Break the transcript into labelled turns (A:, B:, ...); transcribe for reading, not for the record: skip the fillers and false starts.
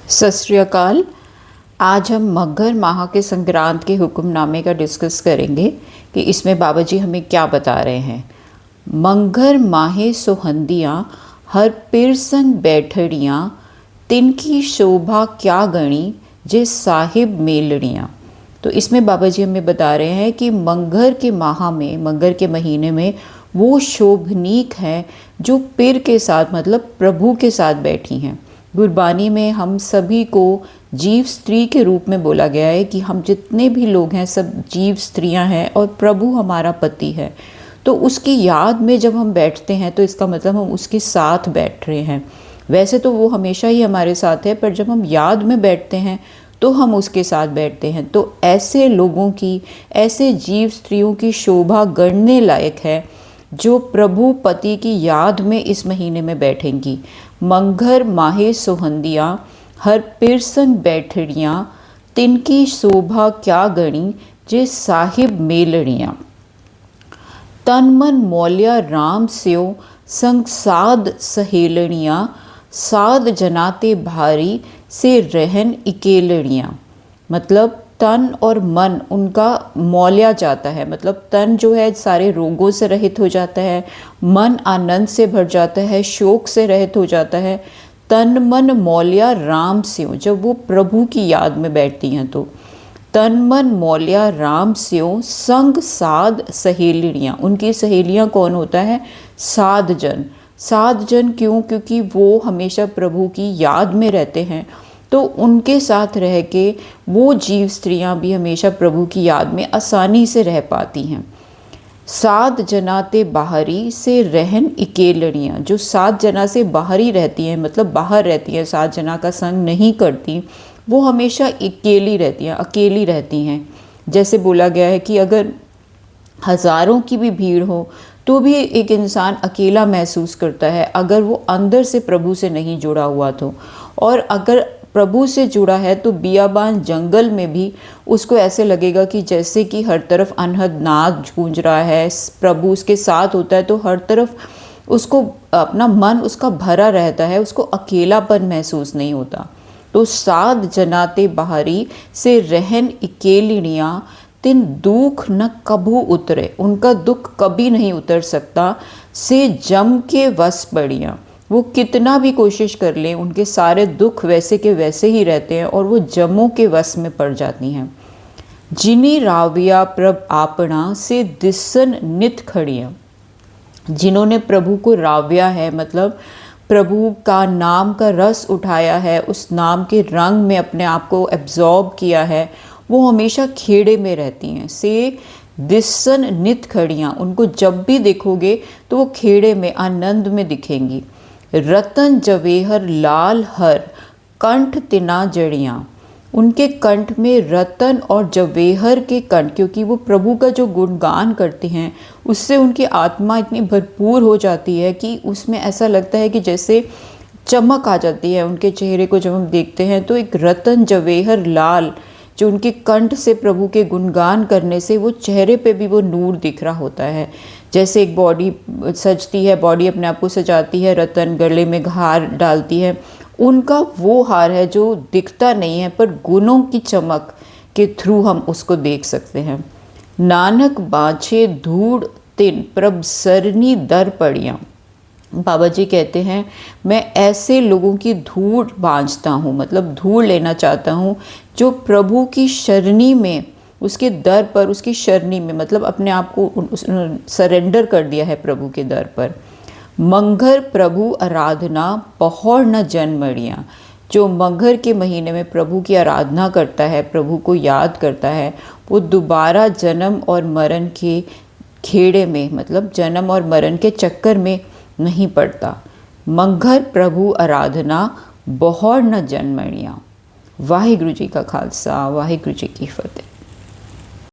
A: सत श्री अकाल। आज हम मघर माह के संक्रांत के हुक्मनामे का डिस्कस करेंगे कि इसमें बाबा जी हमें क्या बता रहे हैं। मंघर माहे सोहंदियाँ हर पिर संग बैठड़ियाँ, तिनकी शोभा क्या गणी जे साहिब मेलड़ियाँ। तो इसमें बाबा जी हमें बता रहे हैं कि मंघर के माह में, मंघर के महीने में वो शोभनीक हैं जो पिर के साथ मतलब प्रभु के साथ बैठी हैं। गुरबानी में हम सभी को जीव स्त्री के रूप में बोला गया है कि हम जितने भी लोग हैं सब जीव स्त्रियां हैं और प्रभु हमारा पति है। तो उसकी याद में जब हम बैठते हैं तो इसका मतलब हम उसके साथ बैठ रहे हैं। वैसे तो वो हमेशा ही हमारे साथ है, पर जब हम याद में बैठते हैं तो हम उसके साथ बैठते हैं। तो ऐसे लोगों की, ऐसे जीव स्त्रियों की शोभा गढ़ने लायक है जो प्रभु पति की याद में इस महीने में बैठेंगी। मंघर माहे सोहंदियाँ हर पिर संग बैठड़ियाँ, तिनकी शोभा क्या गणी जे साहिब मेलड़ियाँ। तन मन मौल्या राम स्यो संग साध सहेलड़ियाँ, साध जनाते भारी से रहन इकेलड़ियाँ। मतलब तन और मन उनका मौल्या जाता है, मतलब तन जो है सारे रोगों से रहित हो जाता है, मन आनंद से भर जाता है, शोक से रहित हो जाता है। तन मन मौल्या राम स्यों, जब वो प्रभु की याद में बैठती हैं तो तन मन मौल्या राम स्यों संग साध सहेलियाँ। उनकी सहेलियाँ कौन होता है? साध जन। साध जन क्यों? क्योंकि वो हमेशा प्रभु की याद में रहते हैं, तो उनके साथ रह के वो जीव स्त्रियां भी हमेशा प्रभु की याद में आसानी से रह पाती हैं। सात जनाते बाहरी से रहन इकेलड़ियाँ, जो सात जना से बाहरी रहती हैं, मतलब बाहर रहती हैं, सात जना का संग नहीं करती, वो हमेशा अकेली रहती हैं, अकेली रहती हैं। जैसे बोला गया है कि अगर हज़ारों की भी भीड़ हो तो भी एक इंसान अकेला महसूस करता है अगर वो अंदर से प्रभु से नहीं जुड़ा हुआ तो। और अगर प्रभु से जुड़ा है तो बियाबान जंगल में भी उसको ऐसे लगेगा कि जैसे कि हर तरफ अनहद नाद गूंज रहा है, प्रभु उसके साथ होता है तो हर तरफ उसको अपना मन उसका भरा रहता है, उसको अकेलापन महसूस नहीं होता। तो साध जनाते बाहरी से रहन इकेलियाँ, तिन दुख न कभू उतरे, उनका दुख कभी नहीं उतर सकता। से जम के वस पड़ियाँ, वो कितना भी कोशिश कर लें उनके सारे दुख वैसे के वैसे ही रहते हैं और वो जमों के वस में पड़ जाती हैं। जिनी राविया प्रभ आपना से दिसन नित खड़ियाँ, जिन्होंने प्रभु को राव्या है, मतलब प्रभु का नाम का रस उठाया है, उस नाम के रंग में अपने आप को एब्जॉर्ब किया है, वो हमेशा खेड़े में रहती हैं। से दिसन नित खड़ियाँ, उनको जब भी देखोगे तो वो खेड़े में आनंद में दिखेंगी। रतन जवेहर लाल हर कंठ तिना जड़ियाँ, उनके कंठ में रतन और जवेहर के कंठ, क्योंकि वो प्रभु का जो गुणगान करते हैं उससे उनकी आत्मा इतनी भरपूर हो जाती है कि उसमें ऐसा लगता है कि जैसे चमक आ जाती है उनके चेहरे को। जब हम देखते हैं तो एक रतन जवेहर लाल जो उनके कंठ से प्रभु के गुणगान करने से वो चेहरे पे भी वो नूर दिख रहा होता है। जैसे एक बॉडी सजती है, बॉडी अपने आप को सजाती है, रतन गले में हार डालती है, उनका वो हार है जो दिखता नहीं है पर गुणों की चमक के थ्रू हम उसको देख सकते हैं। नानक बाँछे धूड़ तिन प्रभ सरनी दर पड़ियाँ, बाबा जी कहते हैं मैं ऐसे लोगों की धूड़ बाँझता हूँ, मतलब धूड़ लेना चाहता हूँ जो प्रभु की शरणी में, उसके दर पर, उसकी शरणी में, मतलब अपने आप को सरेंडर कर दिया है प्रभु के दर पर। मंघर प्रभु आराधना पहौर न जन्मड़ियाँ, जो मंघर के महीने में प्रभु की आराधना करता है, प्रभु को याद करता है, वो दोबारा जन्म और मरण के खेड़े में, मतलब जन्म और मरण के चक्कर में नहीं पड़ता। मंघर प्रभु आराधना बहौर न जन्मड़ियाँ। वाहिगुरु जी का खालसा, वाहिगुरु जी की फतेह।